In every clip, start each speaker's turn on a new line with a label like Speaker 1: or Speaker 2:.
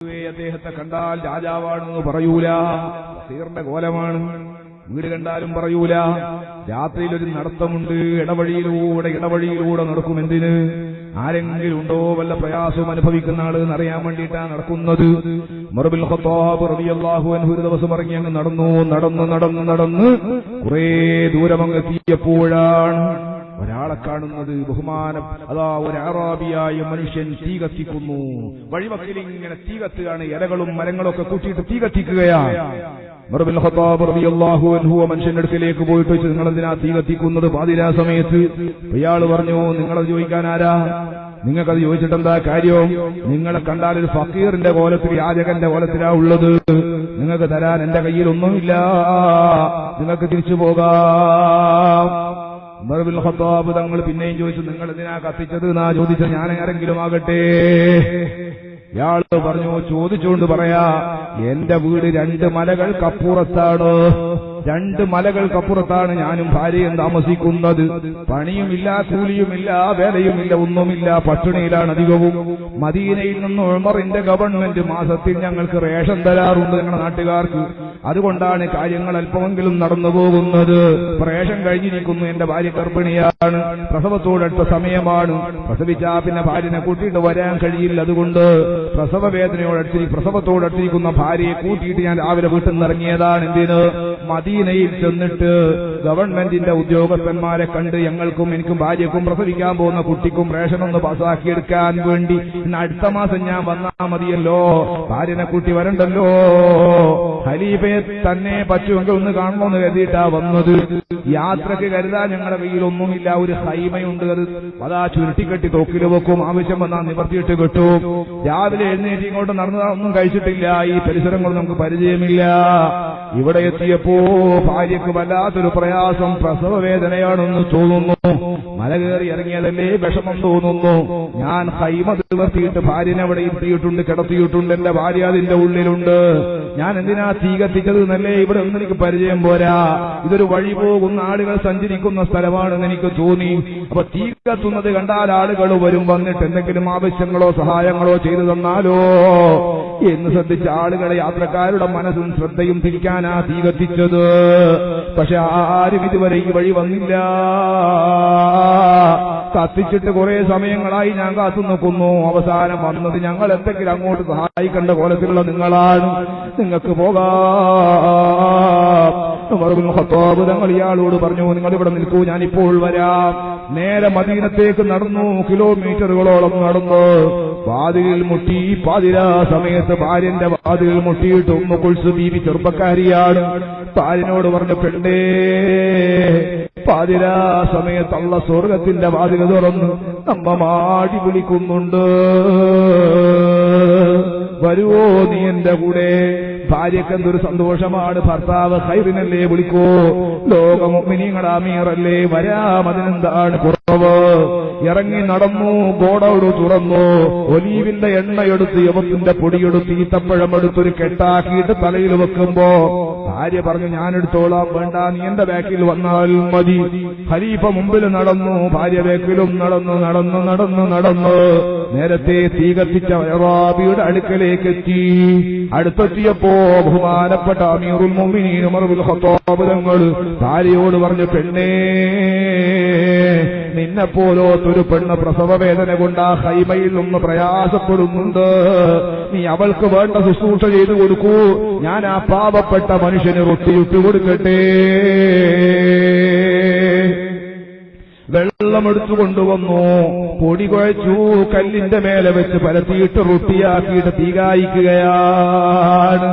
Speaker 1: അദ്ദേഹത്തെ കണ്ടാൽ രാജാവാണെന്ന് പറയൂല, ഫക്കീറിന്റെ കോലമാണ്. വീട് കണ്ടാലും പറയൂല. രാത്രിയിൽ ഒരു നടത്തമുണ്ട്, ഇടവഴിയിലൂടെ നടക്കും. എന്തിന്? ആരെങ്കിലും ഉണ്ടോ വല്ല പ്രയാസവും അനുഭവിക്കുന്ന ആള് എന്നറിയാൻ വേണ്ടിയിട്ടാണ് നടക്കുന്നത്. ഉമർ ബിൻ ഖത്താബ് റളിയല്ലാഹു അൻഹു ഒരു ദിവസം ഇറങ്ങി അങ്ങ് നടന്ന് കുറേ ദൂരം അങ്ങ് എത്തിയപ്പോഴാണ് ഒരാളെ കാണുന്നത്. ഒരു അറാബിയായ മനുഷ്യൻ തീ കത്തിക്കുന്നു. വഴിവക്കിൽ ഇങ്ങനെ തീ കത്തുകയാണ്. ഇലകളും മരങ്ങളൊക്കെ കൂട്ടിയിട്ട് തീ കത്തിക്കുകയാണ്. ഉമർ ബിൻ ഖത്താബ് റളിയല്ലാഹു അൻഹു മനുഷ്യന്റെ അടുക്കലേക്ക് പോയിട്ട് വെച്ച്, നിങ്ങൾ എന്തിനാ തീ കത്തിക്കുന്നത് പാതിരാ സമയത്ത്? ഇയാൾ പറഞ്ഞു, നിങ്ങളത് ചോദിക്കാൻ ആരാ? നിങ്ങൾക്കത് ചോദിച്ചിട്ടെന്താ കാര്യം? നിങ്ങളെ കണ്ടാൽ ഒരു ഫക്കീറിന്റെ കോലത്തിൽ, യാചകന്റെ കോലത്തിലാ ഉള്ളത്. നിങ്ങൾക്ക് തരാൻ എന്റെ കയ്യിൽ ഒന്നുമില്ല, നിങ്ങൾക്ക് തിരിച്ചു പോകാം. ഉമർ ബിൻ ഖത്താബ് തങ്ങൾ പിന്നെയും ചോദിച്ചു, നിങ്ങൾ എന്തിനാ കത്തിച്ചത് എന്നാ ചോദിച്ചത്? ഞാൻ ആരെങ്കിലും ആകട്ടെ. ഇയാൾ പറഞ്ഞു, ചോദിച്ചുകൊണ്ട് പറയാ, എന്റെ വീട് 2 മലകൾക്കപ്പുറത്താണ്. 2 മലകൾക്കപ്പുറത്താണ് ഞാനും ഭാര്യയും താമസിക്കുന്നത്. പണിയുമില്ല, കൂലിയുമില്ല, വേലയുമില്ല, ഒന്നുമില്ല, പട്ടിണിയിലാണ് അധികവും. മദീനയിൽ നിന്ന് ഉമറിന്റെ ഗവൺമെന്റ് മാസത്തിൽ ഞങ്ങൾക്ക് റേഷൻ തരാറുണ്ട് ഞങ്ങളുടെ നാട്ടുകാർക്ക്. അതുകൊണ്ടാണ് കാര്യങ്ങൾ അല്പമെങ്കിലും നടന്നു പോകുന്നത്. റേഷൻ കഴിഞ്ഞിരിക്കുന്നു, എന്റെ ഭാര്യ ഗർഭിണിയാണ്, പ്രസവത്തോടടുത്ത സമയമാണ്. പ്രസവിച്ചാ പിന്നെ ഭാര്യനെ കൂട്ടിയിട്ട് വരാൻ കഴിയില്ല. അതുകൊണ്ട് പ്രസവത്തോടടുത്തിരിക്കുന്ന ഭാര്യയെ കൂട്ടിയിട്ട് ഞാൻ രാവിലെ വീട്ടിൽ നിന്ന് ഇറങ്ങിയതാണ്. എന്തിന്? മദീനയിൽ ചെന്നിട്ട് ഗവൺമെന്റിന്റെ ഉദ്യോഗസ്ഥന്മാരെ കണ്ട് ഞങ്ങൾക്കും എനിക്കും ഭാര്യക്കും പ്രസവിക്കാൻ പോകുന്ന കുട്ടിക്കും റേഷൻ ഒന്ന് പാസ്സാക്കിയെടുക്കാൻ വേണ്ടി ഇന്ന് അടുത്ത മാസം ഞാൻ വന്നാ മതിയല്ലോ, ഭാര്യനെ കൂട്ടി വരണ്ടല്ലോ. ഖലീഫയെ തന്നെ പറ്റുമെങ്കിൽ ഒന്ന് കാണണമെന്ന് കരുതിയിട്ടാ വന്നത്. യാത്രക്ക് കരുതാൻ ഞങ്ങളുടെ കയ്യിലൊന്നുമില്ല. ഒരു ഹൈമയുണ്ട്, അതാ ചുരുട്ടിക്കെട്ടി തോക്കില് വെക്കും, ആവശ്യം വന്നാൽ നിവർത്തിയിട്ട് കിട്ടും. രാവിലെ എഴുന്നേറ്റ് ഇങ്ങോട്ട് നടന്നതാ, ഒന്നും കഴിച്ചിട്ടില്ല. ഈ പരിസരങ്ങൾ നമുക്ക് പരിചയമില്ല. ഇവിടെ എത്തിയപ്പോ ഭാര്യക്ക് വല്ലാത്തൊരു പ്രയാസം, പ്രസവ വേദനയാണെന്ന് തോന്നുന്നു. മല കയറി ഇറങ്ങിയതല്ലേ, വിഷമം തോന്നുന്നു. ഞാൻ ഹൈമ നിവർത്തിയിട്ട് ഭാര്യനെ അവിടെ ഇരുത്തിയിട്ടുണ്ട്, കിടത്തിയിട്ടുണ്ട്. എന്റെ ഭാര്യ അതിന്റെ ഉള്ളിലുണ്ട്. ഞാൻ എന്തിനാ തീ കത്തിച്ചത് എന്നല്ലേ ഇവിടെ ഒന്നും എനിക്ക് പരിചയം പോരാ. ഇതൊരു വഴി പോകുന്ന ആളുകൾ സഞ്ചരിക്കുന്ന സ്ഥലമാണെന്ന് എനിക്ക് തോന്നി. അപ്പൊ തീ കത്തുന്നത് കണ്ടാൽ ആളുകൾ വരും, വന്നിട്ട് എന്തെങ്കിലും ആവശ്യങ്ങളോ സഹായങ്ങളോ ചെയ്തു തന്നാലോ എന്ന് ശ്രദ്ധിച്ച ആളുകളെ, യാത്രക്കാരുടെ മനസ്സും ശ്രദ്ധയും തിരിക്കാനാ തീ കത്തിച്ചത്. പക്ഷെ ആരും ഇതുവരെ ഈ വഴി വന്നില്ല. കത്തിച്ചിട്ട് കുറെ സമയങ്ങളായി ഞാൻ കാത്തു നോക്കുന്നു. അവസാനം വന്നത് ഞങ്ങൾ എന്തെങ്കിലും അങ്ങോട്ട് സഹായിക്കേണ്ട കോലത്തിലുള്ള നിങ്ങളാണ്, നിങ്ങൾക്ക് പോകാം. ഉമർ ബിൻ ഖത്താബ് തങ്ങൾ ഇയാളോട് പറഞ്ഞു, നിങ്ങൾ ഇവിടെ നിൽക്കൂ, ഞാനിപ്പോൾ വരാം. നേരെ മദീനത്തേക്ക് നടന്നു. കിലോമീറ്ററുകളോളം നടന്നു. വാതിലിൽ മുട്ടി. പാതിരാ സമയത്ത് ഭാര്യന്റെ വാതിലിൽ മുട്ടിയിട്ട് ഉമ്മു കുൽസും ബീവി ചെറുപ്പക്കാരിയാണ്. ഭാര്യനോട് പറഞ്ഞു, പെണ്ണേ, പാതിരാ സമയത്ത് അല്ലാഹ് സ്വർഗത്തിന്റെ വാതിൽ തുറന്ന് നമ്മ മാടി വിളിക്കുന്നുണ്ട്, വരുവോ നീ എന്റെ കൂടെ? ഭാര്യക്ക് എന്തൊരു സന്തോഷമാണ്, ഭർത്താവ് ഖൈറിനല്ലേ വിളിക്കോ, ലോക മുഅ്മിനീങ്ങളുടെ അമീറല്ലേ, വരാം, അതിനെന്താണ് കുറവ്? ഇറങ്ങി നടന്നു. ഗോഡൌൺ തുറന്നു. ഒലീവിന്റെ എണ്ണയെടുത്ത്, യവത്തിന്റെ പൊടിയെടുത്ത്, ഈത്തപ്പഴമെടുത്തൊരു കെട്ടാക്കിയിട്ട് തലയിൽ വെക്കുമ്പോ ഭാര്യ പറഞ്ഞു, ഞാനെടുത്തോളാം, വേണ്ട, നീ എന്റെ ബാക്കിൽ വന്നാൽ മതി. ഖലീഫ മുമ്പിൽ നടന്നു, ഭാര്യ ബാക്കിലും നടന്നു. നേരത്തെ തീ കത്തിച്ച അറാബിയുടെ അടുക്കലേക്ക് എത്തി. അടുത്തെത്തിയപ്പോ ബഹുമാനപ്പെട്ട അമീറുൽ മുഅ്മിനീൻ ഉമർ ബിൻ ഖത്താബ് തങ്ങൾ ഭാര്യയോട് പറഞ്ഞു, പെണ്ണേ, നിന്നെപ്പോലൊരു പെണ്ണ് പ്രസവ വേദന കൊണ്ട് ആ ഹൈമയിൽ നിന്ന് പ്രയാസപ്പെടുന്നുണ്ട്. നീ അവൾക്ക് വേണ്ട ശുശ്രൂഷ ചെയ്തു കൊടുക്കൂ. ഞാൻ ആ പാവപ്പെട്ട മനുഷ്യന് റൊട്ടിയിട്ട് കൊടുക്കട്ടെ. വെള്ളമെടുത്തു കൊണ്ടുവന്നു. പൊടി കുഴച്ചു, കല്ലിന്റെ മേലെ വെച്ച് പരത്തിയിട്ട് റൊട്ടിയാക്കിയിട്ട് തീ കായിക്കുകയാണ്.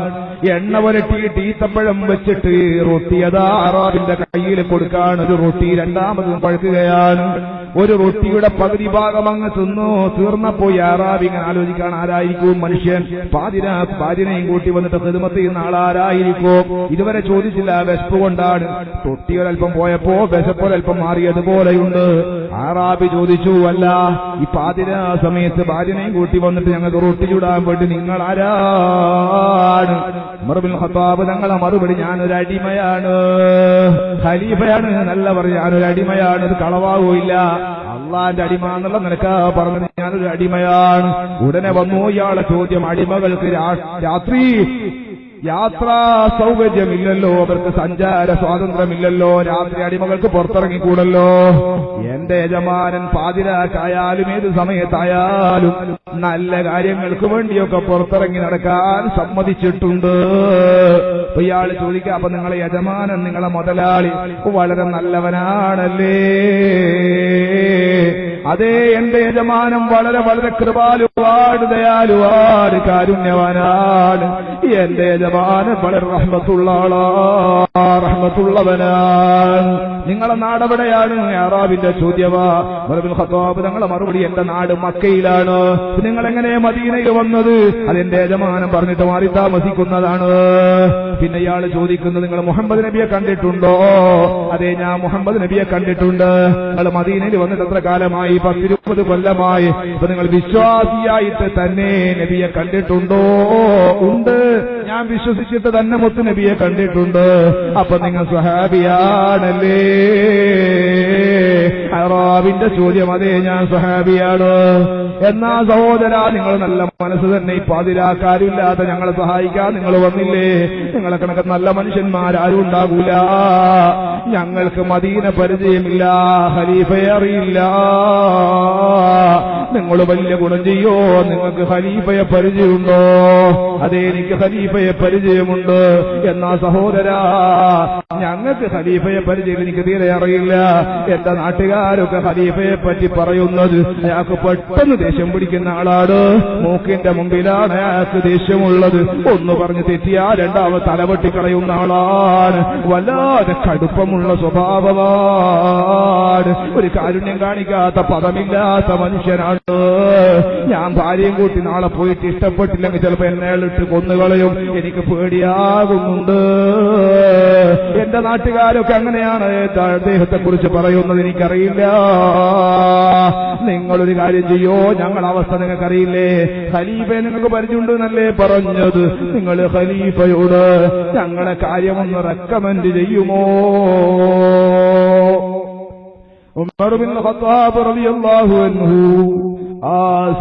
Speaker 1: എണ്ണ പുരട്ടിയിട്ട് ഈത്തപ്പഴം വെച്ചിട്ട് റൊട്ടി അതാ അറാബിന്റെ കയ്യിൽ കൊടുക്കാൻ ഒരു റൊട്ടി രണ്ടാമതും പഴുക്കുകയാണ്. ഒരു റൊട്ടിയുടെ പകുതി ഭാഗം അങ്ങ് തിന്നു തീർന്നപ്പോ അറാബി ഇങ്ങനെ ആലോചിക്കാൻ, ആരായിരിക്കും മനുഷ്യൻ ഭാര്യനെയും കൂട്ടി വന്നിട്ട് ഖിദ്മത്ത് ചെയ്യുന്ന ആളാരായിരിക്കും? ഇതുവരെ ചോദിച്ചില്ല, വിശപ്പ് കൊണ്ടാണ്. റൊട്ടിയൊരൽപ്പം പോയപ്പോ വിശപ്പൊരൽപ്പം മാറിയതുപോലെയുണ്ട്. അറാബി ചോദിച്ചു, അല്ല, ഈ പാതിരാ സമയത്ത് ഭാര്യനെയും കൂട്ടി വന്നിട്ട് ഞങ്ങൾക്ക് റൊട്ടി ചൂടാൻ വേണ്ടി നിങ്ങൾ ആരാണ്? ഉമർ ബിൻ ഖത്താബ് തങ്ങളെ മറുപടി, ഞാനൊരു അടിമയാണ്. ഖലീഫയാണ് നല്ല പറഞ്ഞു, ഞാനൊരു അടിമയാണ്, ഇത് കളവാകൂല്ല. അള്ളാന്റെ അടിമ എന്നുള്ള നിനക്ക് പറഞ്ഞത് ഞാനൊരു അടിമയാണ്. ഉടനെ വന്നു ഇയാളെ ചോദ്യം, അടിമകൾക്ക് രാത്രി യാത്രാ സൗകര്യമില്ലല്ലോ, അവർക്ക് സഞ്ചാര സ്വാതന്ത്ര്യമില്ലല്ലോ, രാത്രി അടിമകൾക്ക് പുറത്തിറങ്ങിക്കൂടല്ലോ. എന്റെ യജമാനൻ പാതിരാക്കായാലും ഏത് സമയത്തായാലും നല്ല കാര്യങ്ങൾക്ക് വേണ്ടിയൊക്കെ പുറത്തിറങ്ങി നടക്കാൻ സമ്മതിച്ചിട്ടുണ്ട്. അപ്പൊ ഇയാൾ ചോദിക്കുക, അപ്പൊ നിങ്ങളെ യജമാനൻ, നിങ്ങളെ മുതലാളി വളരെ നല്ലവനാണല്ലേ? അതേ, എന്റെ യജമാനം വളരെ വളരെ കൃപാലുവാണ്, ദയാലുവാണ്, കാരുണ്യവാനാണ്. എന്റെ യജമാനൻ വളരെ റഹ്മത്തുള്ളവനാണ്. നിങ്ങളെ നാടെവിടെയാണ്? അറാബിന്റെ ചോദ്യമാ. ഖത്താബ് തങ്ങളെ മറുപടി, എന്റെ നാട് മക്കയിലാണ്. നിങ്ങൾ എങ്ങനെ മദീനയിൽ വന്നത്? അതെന്റെ യജമാനൻ പറഞ്ഞിട്ട് മാറി താമസിക്കുന്നതാണ്. പിന്നെ ഇയാൾ ചോദിക്കുന്നത്, നിങ്ങൾ മുഹമ്മദ് നബിയെ കണ്ടിട്ടുണ്ടോ? അതെ, ഞാൻ മുഹമ്മദ് നബിയെ കണ്ടിട്ടുണ്ട്. നിങ്ങൾ മദീനയിൽ വന്നിട്ട് എത്ര കാലമായി? 10-20 കൊല്ലമായി. അപ്പൊ നിങ്ങൾ വിശ്വാസിയായിട്ട് തന്നെ നബിയെ കണ്ടിട്ടുണ്ടോ? ഉണ്ട്, ഞാൻ വിശ്വസിച്ചിട്ട് തന്നെ മുത്ത് നബിയെ കണ്ടിട്ടുണ്ട്. അപ്പൊ നിങ്ങൾ സ്വഹാബിയാണല്ലേ? അറാബിന്റെ ചോദ്യം, അതേ, ഞാൻ സ്വഹാബിയാണ്. എന്നാ സഹോദര, നിങ്ങൾ നല്ല മനസ്സ് തന്നെ, ഇപ്പൊ അതിലാക്കാരില്ലാതെ ഞങ്ങളെ സഹായിക്കാൻ നിങ്ങൾ വന്നില്ലേ? നിങ്ങളെ കണക്ക് നല്ല മനുഷ്യന്മാരാരും ഉണ്ടാകൂല. ഞങ്ങൾക്ക് മദീന പരിചയമില്ല, ഖലീഫയെ അറിയില്ല. നിങ്ങൾ വലിയ ഗുണം ചെയ്യോ? നിങ്ങൾക്ക് ഖലീഫയെ പരിചയമുണ്ടോ? അതേ, എനിക്ക് ഖലീഫയെ പരിചയമുണ്ട്. എന്നാ സഹോദരാ, ഞങ്ങൾക്ക് ഖലീഫയെ പരിചയം എനിക്ക് തീരെ അറിയില്ല. എന്റെ നാട്ടുകാരൊക്കെ ഖലീഫയെ പറ്റി പറയുന്നത് അയാൾക്ക് പെട്ടെന്ന് ദേഷ്യം പിടിക്കുന്ന ആളാണ്. മൂക്കിന്റെ മുമ്പിലാണ് അയാൾക്ക് ദേഷ്യമുള്ളത്. ഒന്ന് പറഞ്ഞ് തെറ്റിയാ രണ്ടാമത് തലവെട്ടിക്കളയുന്ന ആളാണ്. വല്ലാതെ കടുപ്പമുള്ള സ്വഭാവമാണ്. ഒരു കാരുണ്യം കാണിക്കാത്ത പദമില്ലാത്ത മനുഷ്യനാണ്. ഞാൻ ഭാര്യയും കൂട്ടി നാളെ പോയിട്ട് ഇഷ്ടപ്പെട്ടില്ലെങ്കിൽ ചിലപ്പോ എന്നെ ഇട്ട് കൊന്നുകളയും. എനിക്ക് പേടിയാകുന്നുണ്ട്. എന്റെ നാട്ടുകാരൊക്കെ അങ്ങനെയാണ് അദ്ദേഹത്തെ കുറിച്ച് പറയുന്നത്. എനിക്കറിയില്ല. നിങ്ങളൊരു കാര്യം ചെയ്യോ, ഞങ്ങളുടെ അവസ്ഥ നിങ്ങൾക്കറിയില്ലേ? ഖലീഫയെ നിങ്ങൾക്ക് പരിചയമുണ്ട് എന്നല്ലേ പറഞ്ഞത്? നിങ്ങൾ ഖലീഫയോട് ഞങ്ങളെ കാര്യമൊന്ന് റെക്കമെൻഡ് ചെയ്യുമോ? ഉമർ ബിൻ ഖത്താബ് റളിയല്ലാഹു അൻഹു ആ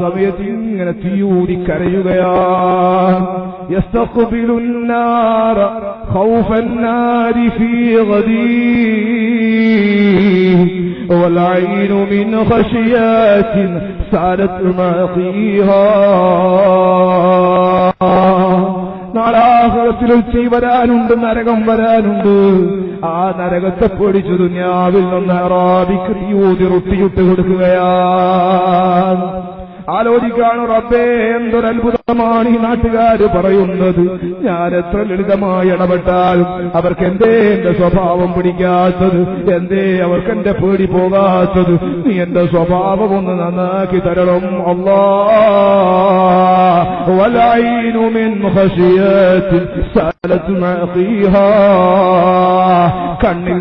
Speaker 1: സമയത്ത് ഇങ്ങനെ തീയൂരി കരയുകയാണ്. യസ്തഖ്ബിലുൻ നാര ഖൗഫൻ നാരി ഫീ ഗദീ والعين من خشيات سالت ماقيها. നാളാഹുറത്തിൽ തീ വരാനുണ്ട്, നരകം വരാനുണ്ട്. ആ നരകത്തെ പൊടിച്ചു ദുനിയാവിൽ നിന്ന് അറാബിക്ക് തീയൂതി റൊട്ടിയിട്ട് കൊടുക്കുകയാണ്. ആലോചിക്കാണ്, റബ്ബേ, എന്തൊരത്ഭുതമാണ് ഈ നാട്ടുകാര് പറയുന്നത്. ഞാൻ എത്ര ലളിതമായി ഇടപെട്ടാലും അവർക്ക് എന്തേ എന്റെ സ്വഭാവം പിടിക്കാത്തത്? എന്തേ അവർക്ക് എന്റെ പേടി പോകാത്തത്? നീ എന്റെ സ്വഭാവം ഒന്ന് നന്നാക്കി തരണം അല്ലാഹ്. വലൈനു മിൻ ഖശിയത്തിൻ സലത് മഖീഹാ. കണ്ണീർ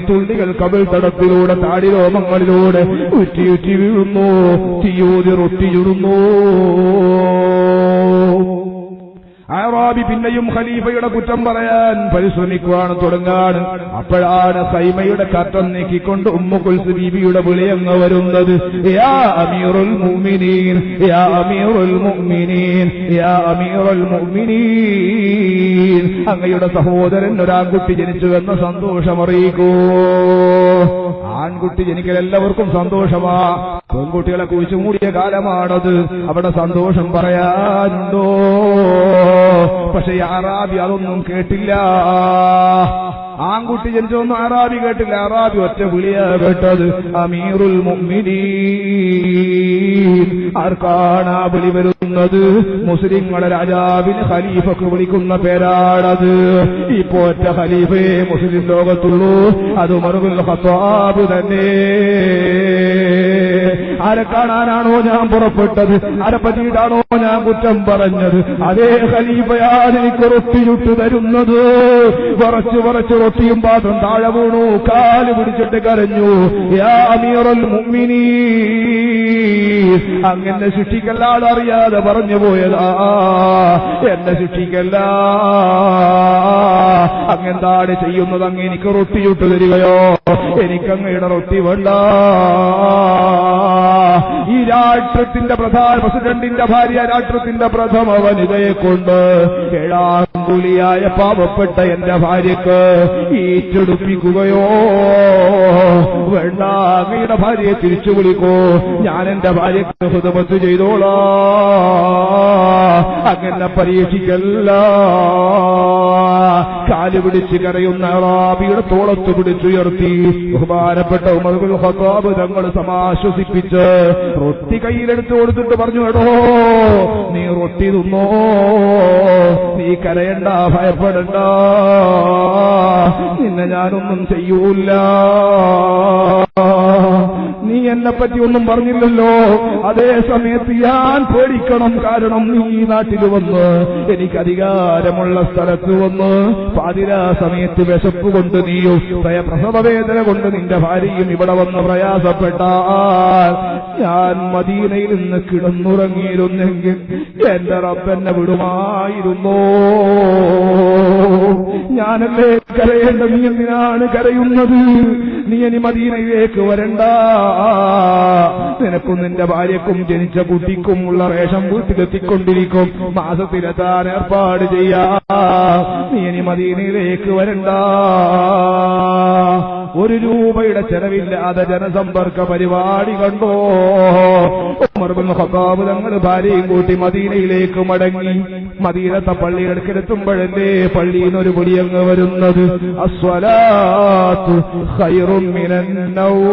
Speaker 1: തുള്ളികൾ കവിൾ തടത്തിലൂടെ താടിരോമങ്ങളിലൂടെ ഉറ്റി വീഴുന്നു. തീയൂതി റൊട്ടി ചുടുന്നു. അറാബി പിന്നെയും ഖലീഫയുടെ കുറ്റം പറയാൻ പരിശ്രമിക്കുവാണ്, തുടങ്ങാണ്. അപ്പോഴാണ് ഖൈമയുടെ കർട്ടൻ നീക്കിക്കൊണ്ട് ഉമ്മു കുൽസും ബീവിയുടെ വിളിയങ്ങ് വരുന്നത്. യാ അമീറുൽ മുഅ്മിനീൻ, യാ അമീറുൽ മുഅ്മിനീൻ, യാ അമീറുൽ മുഅ്മിനീൻ, അങ്ങയുടെ സഹോദരൻ ഒരാൺകുട്ടി ജനിച്ചുവെന്ന സന്തോഷം അറിയിക്കൂ. ആൺകുട്ടി ജനിക്കൽ എല്ലാവർക്കും സന്തോഷമാ. പെൺകുട്ടികളെ കുഴിച്ചു മൂടിയ കാലമാണത്. അവിടെ സന്തോഷം പറയാനുണ്ടോ? പക്ഷെ അറാബി അതൊന്നും കേട്ടില്ല. ആൺകുട്ടി ജനിച്ചൊന്നും അറാബി കേട്ടില്ല. അറാബി ഒറ്റ വിളിയാ കേട്ടത്, അമീറുൽ മുഅ്മിനീൻ. ആർക്കാണ് ആ വിളി വരുന്നത്? മുസ്ലിങ്ങളെ രാജാവിന് ഖലീഫക്ക് വിളിക്കുന്ന പേരാണത്. ഇപ്പോ ഒറ്റ ഖലീഫയെ മുസ്ലിം ലോകത്തുള്ളൂ, അത് ഉമർ ബിൻ ഖത്താബ് തന്നെ. ആരെ കാണാനാണോ ഞാൻ പുറപ്പെട്ടത്? ആരെ പറ്റിയിട്ടാണോ ഞാൻ കുറ്റം പറഞ്ഞത്? അതേ ഖലീഫയാണ് എനിക്ക് റൊട്ടി ചുട്ടു തരുന്നത്. വറച്ചു റൊട്ടിയും പാത്രം താഴെ വീണു, കാല് പിടിച്ചിട്ട് കരഞ്ഞു. യാ അമീറുൽ മുഅ്മിനീൻ, അങ്ങനെ ശിക്ഷിക്കല്ലാതെ അറിയാതെ പറഞ്ഞു പോയതാ, എന്നെ ശിക്ഷിക്കല്ല. അങ്ങെന്താണ് ചെയ്യുന്നത്? അങ്ങ് എനിക്ക് റൊട്ടി ചുട്ടു തരികയോ? എനിക്കങ്ങയുടെ റൊട്ടി വേണ്ട. ഈ രാഷ്ട്രത്തിന്റെ പ്രധാന പ്രസിഡന്റിന്റെ ഭാര്യ, രാഷ്ട്രത്തിന്റെ പ്രഥമ വനിതയെ കൊണ്ട് ഏഴാങ്കുലിയായ പാവപ്പെട്ട എന്റെ ഭാര്യക്ക് ഈറ്റെടുപ്പിക്കുകയോ? വേണ്ട, അങ്ങയുടെ ഭാര്യയെ തിരിച്ചു വിളിക്കൂ, ഞാൻ എന്റെ ഭാര്യക്ക് ഖിദ്മത്ത് ചെയ്തോളാം. അങ്ങനെ പരീക്ഷിക്കല്ല. കാല് പിടിച്ച് കരയുന്ന അറാബിയുടെ തോളത്ത് പിടിച്ചുയർത്തി ബഹുമാനപ്പെട്ട ഉമർ ഇബ്നുൽ ഖത്താബ് തങ്ങൾ സമാശ്വസിപ്പിച്ച് റൊട്ടി കയ്യിലെടുത്ത് കൊടുത്തിട്ട് പറഞ്ഞു, എടോ നീ റൊട്ടി തിന്നോ, നീ കരയണ്ട, ഭയപ്പെടണ്ട, നിന്നെ ഞാനൊന്നും ചെയ്യൂല. നീ എന്നെപ്പറ്റി ഒന്നും പറഞ്ഞില്ലല്ലോ, അതേ സമയത്ത് ഞാൻ പേടിക്കണം. കാരണം നീ ഈ നാട്ടിൽ വന്ന്, എനിക്ക് അധികാരമുള്ള സ്ഥലത്ത് വന്ന്, പാതിരാ സമയത്ത് വിശപ്പ് കൊണ്ട് നീയും പ്രസവവേദന കൊണ്ട് നിന്റെ ഭാര്യയും ഇവിടെ വന്ന് പ്രയാസപ്പെട്ടാൽ ഞാൻ മദീനയിൽ നിന്ന് കിടന്നുറങ്ങിയിരുന്നെങ്കിൽ എന്റെ റബ്ബെന്നെ വിടുമായിരുന്നോ? ഞാനല്ലേ കരയേണ്ട, നീ എന്തിനാണ് കരയുന്നത്? നീ ഇനി മദീനയിലേക്ക് വരണ്ട. നിനക്കും നിന്റെ ഭാര്യക്കും ജനിച്ച കുട്ടിക്കും ഉള്ള റേഷൻ വീട്ടിലെത്തിക്കൊണ്ടിരിക്കും, മാസത്തിലെത്താൻ ഏർപ്പാട് ചെയ്യാം. നീ ഇനി മദീനയിലേക്ക് വരണ്ട. 1 രൂപയുടെ ചെലവില്ലാതെ ജനസമ്പർക്ക പരിപാടി കണ്ടോ? ഉമർ ഇബ്നുൽ ഖത്താബ് തങ്ങൾ ഭാര്യയും കൂട്ടി മദീനയിലേക്ക് മടങ്ങി. മദീനത്തെ പള്ളിയെടുക്കലെത്തുമ്പോഴല്ലേ പള്ളിയിൽ നിന്നൊരു വിളിയങ്ങ് വരുന്നത്, അസ്വലാത്തു ഖൈറും മിനൻ നൗം.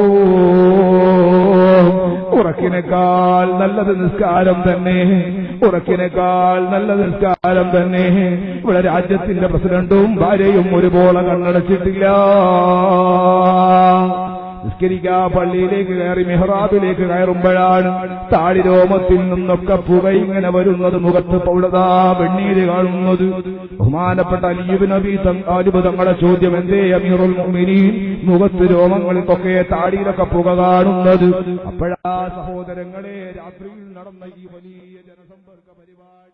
Speaker 1: ഉറക്കിനേക്കാൾ നല്ലത് നിസ്കാരം തന്നെ, ഉറക്കിനേക്കാൾ നല്ല നിസ്കാരം തന്നെ. ഇവിടെ രാജ്യത്തിന്റെ പ്രസിഡന്റും ഭാര്യയും ഒരുപോലെ കണ്ണടച്ചിട്ടില്ല. നിസ്കരിക്കാ പള്ളിയിലേക്ക് കയറി മിഹ്റാബിലേക്ക് കയറുമ്പോഴാണ് താടിരോമത്തിൽ നിന്നൊക്കെ പുക ഇങ്ങനെ വരുന്നത്, മുഖത്ത് പൗടതാ വെണ്ണീര് കാണുന്നത്. ബഹുമാനപ്പെട്ട അലി ഇബ്നു അബീ താലിബ് തങ്ങളുടെ ചോദ്യം, എന്തേ അമീറുൽ മുഅ്മിനീൻ മുഖത്ത് രോമങ്ങൾക്കൊക്കെ താടിയിലൊക്കെ പുക കാണുന്നത്? അപ്പോഴാ സഹോദരങ്ങളെ രാത്രിയിൽ നടന്ന ഈ വലിയ ജനസമ്പർക്ക പരിപാടി